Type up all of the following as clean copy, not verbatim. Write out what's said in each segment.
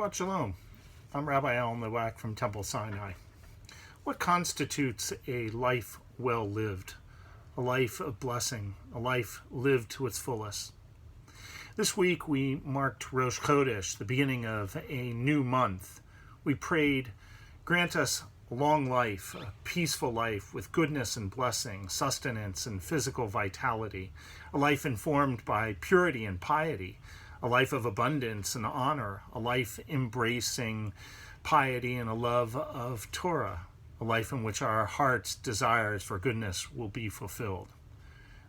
Shabbat Shalom. I'm Rabbi Litwak from Temple Sinai. What constitutes a life well lived? A life of blessing, a life lived to its fullest. This week we marked Rosh Chodesh, the beginning of a new month. We prayed, grant us a long life, a peaceful life with goodness and blessing, sustenance and physical vitality, a life informed by purity and piety, a life of abundance and honor, a life embracing piety and a love of Torah, a life in which our heart's desires for goodness will be fulfilled.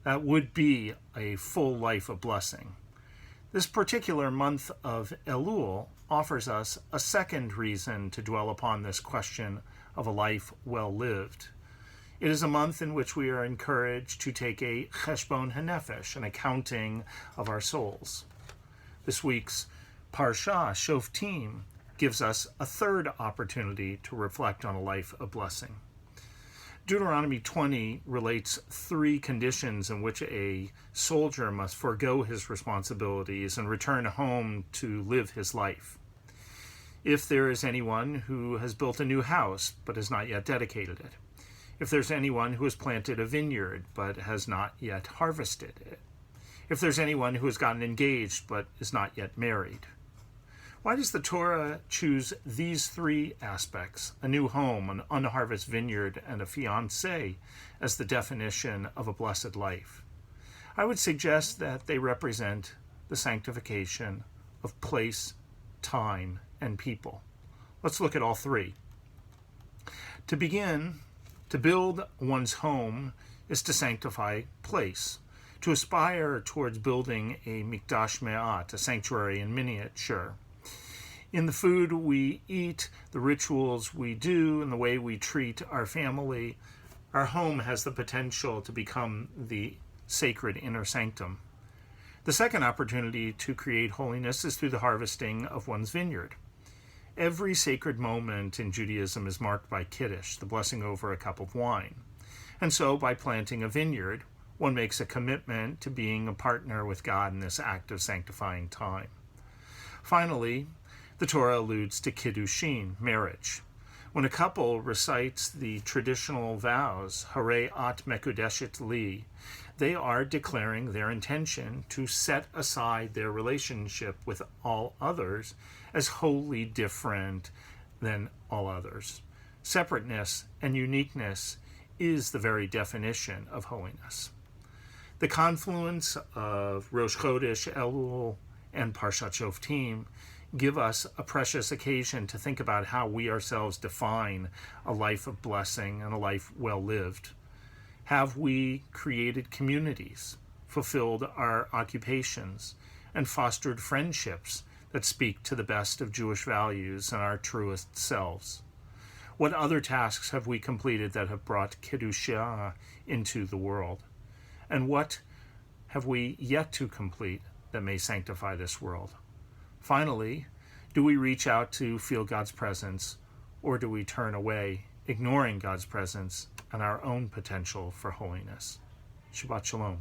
That would be a full life of blessing. This particular month of Elul offers us a second reason to dwell upon this question of a life well lived. It is a month in which we are encouraged to take a cheshbon hanefesh, an accounting of our souls. This week's Parashat, Shoftim, gives us a third opportunity to reflect on a life of blessing. Deuteronomy 20 relates three conditions in which a soldier must forego his responsibilities and return home to live his life. If there is anyone who has built a new house but has not yet dedicated it. If there's anyone who has planted a vineyard but has not yet harvested it. If there's anyone who has gotten engaged but is not yet married. Why does the Torah choose these three aspects, a new home, an unharvested vineyard, and a fiancé, as the definition of a blessed life? I would suggest that they represent the sanctification of place, time, and people. Let's look at all three. To begin, to build one's home is to sanctify place. To aspire towards building a mikdash me'at, a sanctuary in miniature. In the food we eat, the rituals we do, and the way we treat our family, our home has the potential to become the sacred inner sanctum. The second opportunity to create holiness is through the harvesting of one's vineyard. Every sacred moment in Judaism is marked by kiddush, the blessing over a cup of wine. And so, by planting a vineyard, one makes a commitment to being a partner with God in this act of sanctifying time. Finally, the Torah alludes to kiddushin, marriage. When a couple recites the traditional vows, Harei at mekudeshet li, they are declaring their intention to set aside their relationship with all others as wholly different than all others. Separateness and uniqueness is the very definition of holiness. The confluence of Rosh Chodesh, Elul, and Parashat Shoftim give us a precious occasion to think about how we ourselves define a life of blessing and a life well lived. Have we created communities, fulfilled our occupations, and fostered friendships that speak to the best of Jewish values and our truest selves? What other tasks have we completed that have brought Kedusha into the world? And what have we yet to complete that may sanctify this world? Finally, do we reach out to feel God's presence, or do we turn away, ignoring God's presence and our own potential for holiness? Shabbat Shalom.